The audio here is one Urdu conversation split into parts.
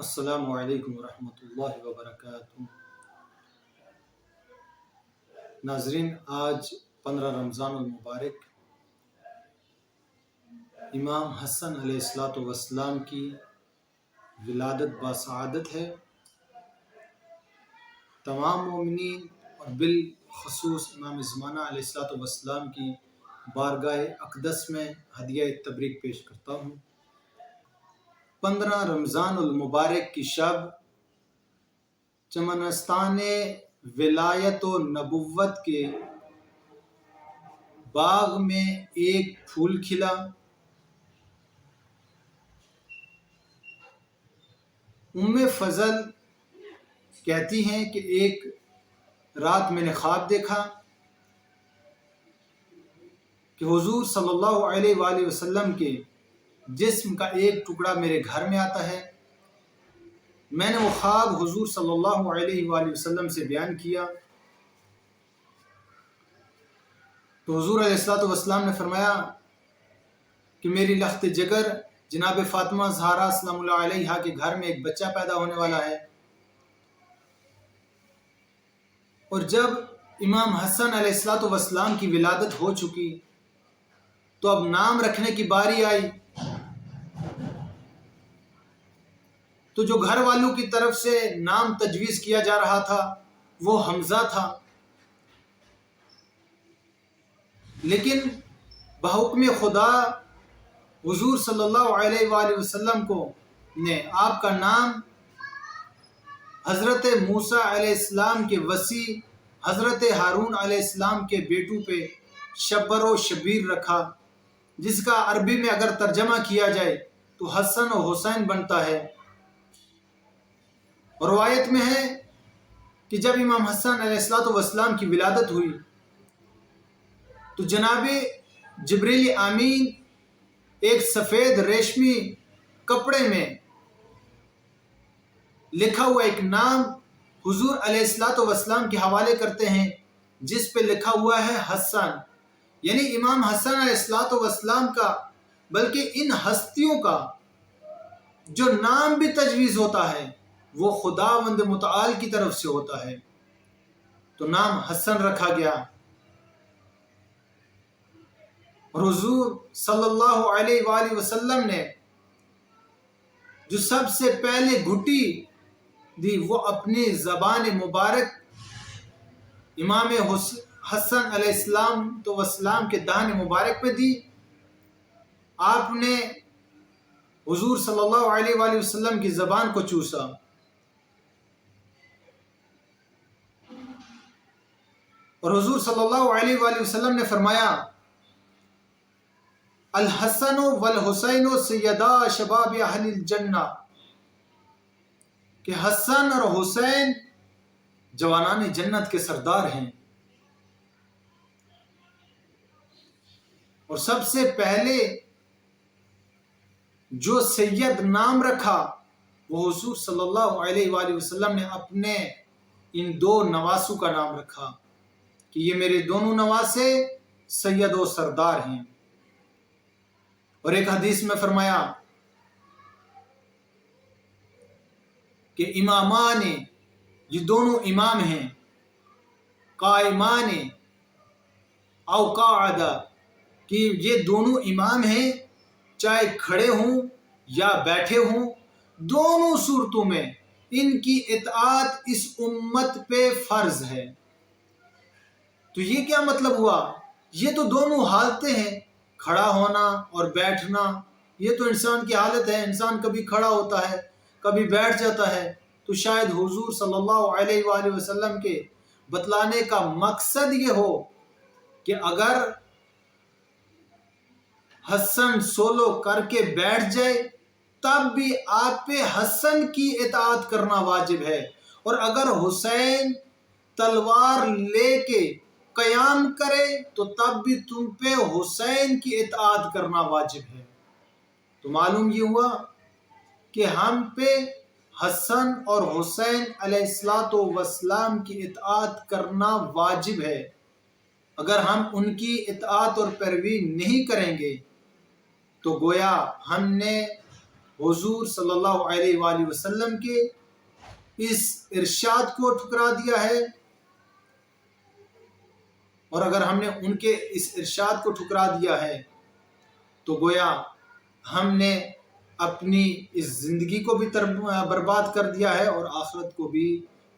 السلام علیکم ورحمۃ اللہ وبرکاتہ۔ ناظرین، آج 15 رمضان المبارک امام حسن علیہ السلام کی ولادت باسعادت ہے۔ تمام مومنین اور بالخصوص امام زمانہ علیہ السلام کی بارگاہ اقدس میں ہدیہ تبریک پیش کرتا ہوں۔ 15 رمضان المبارک کی شب چمنستان ولایت و نبوت کے باغ میں ایک پھول کھلا۔ ام فضل کہتی ہیں کہ ایک رات میں نے خواب دیکھا کہ حضور صلی اللہ علیہ وآلہ وسلم کے جسم کا ایک ٹکڑا میرے گھر میں آتا ہے۔ میں نے وہ خواب حضور صلی اللہ علیہ وآلہ وسلم سے بیان کیا تو حضور علیہ السلام نے فرمایا کہ میری لخت جگر جناب فاطمہ زہرا سلام اللہ علیہا کے گھر میں ایک بچہ پیدا ہونے والا ہے، اور جب امام حسن علیہ السلام کی ولادت ہو چکی تو اب نام رکھنے کی باری آئی۔ تو جو گھر والوں کی طرف سے نام تجویز کیا جا رہا تھا وہ حمزہ تھا، لیکن بحکم خدا حضور صلی اللہ علیہ وآلہ وسلم کو نے آپ کا نام حضرت موسیٰ علیہ السلام کے وصی حضرت ہارون علیہ السلام کے بیٹوں پہ شبر و شبیر رکھا، جس کا عربی میں اگر ترجمہ کیا جائے تو حسن و حسین بنتا ہے۔ اور روایت میں ہے کہ جب امام حسن علیہ السلام کی ولادت ہوئی تو جناب جبریل امین ایک سفید ریشمی کپڑے میں لکھا ہوا ایک نام حضور علیہ السلام کے حوالے کرتے ہیں، جس پہ لکھا ہوا ہے حسن، یعنی امام حسن علیہ السلام کا، بلکہ ان ہستیوں کا جو نام بھی تجویز ہوتا ہے وہ خداوند متعال کی طرف سے ہوتا ہے، تو نام حسن رکھا گیا۔ اور حضور صلی اللہ علیہ وآلہ وسلم نے جو سب سے پہلے گھٹی دی وہ اپنی زبان مبارک امام حسن علیہ السلام کے دہن مبارک پہ دی۔ آپ نے حضور صلی اللہ علیہ وآلہ وسلم کی زبان کو چوسا، اور حضور صلی اللہ علیہ وآلہ وسلم نے فرمایا الحسن والحسین سیدا شباب اہل الجنہ، کہ حسن اور حسین جوانان جنت کے سردار ہیں۔ اور سب سے پہلے جو سید نام رکھا وہ حضور صلی اللہ علیہ وآلہ وسلم نے اپنے ان دو نواسوں کا نام رکھا کہ یہ میرے دونوں نواسے سید و سردار ہیں۔ اور ایک حدیث میں فرمایا کہ امامان، یہ دونوں امام ہیں، قائمان او قاعدہ، کہ یہ دونوں امام ہیں چاہے کھڑے ہوں یا بیٹھے ہوں، دونوں صورتوں میں ان کی اطاعت اس امت پہ فرض ہے۔ تو یہ کیا مطلب ہوا؟ یہ تو دونوں حالتیں ہیں، کھڑا ہونا اور بیٹھنا، یہ تو انسان کی حالت ہے، انسان کبھی کھڑا ہوتا ہے کبھی بیٹھ جاتا ہے۔ تو شاید حضور صلی اللہ علیہ وآلہ وسلم کے بتلانے کا مقصد یہ ہو کہ اگر حسن سولو کر کے بیٹھ جائے تب بھی آپ پہ حسن کی اطاعت کرنا واجب ہے، اور اگر حسین تلوار لے کے قیام کرے تو تب بھی تم پہ حسین کی اطاعت کرنا واجب ہے۔ تو معلوم یہ ہوا کہ ہم پہ حسن اور حسین علیہ السلام کی اطاعت کرنا واجب ہے۔ اگر ہم ان کی اطاعت اور پیروی نہیں کریں گے تو گویا ہم نے حضور صلی اللہ علیہ وآلہ وسلم کے اس ارشاد کو ٹھکرا دیا ہے، اور اگر ہم نے ان کے اس ارشاد کو ٹھکرا دیا ہے تو گویا ہم نے اپنی اس زندگی کو بھی برباد کر دیا ہے اور آخرت کو بھی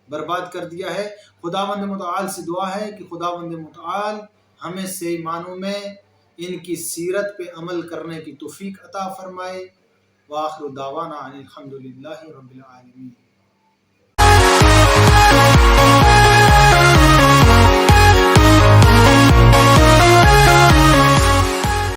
برباد کر دیا ہے۔ خداوند متعال سے دعا ہے کہ خداوند متعال ہمیں صحیح معنوں میں ان کی سیرت پہ عمل کرنے کی توفیق عطا فرمائے۔ وآخر دعوانا ان الحمد للہ رب العالمین۔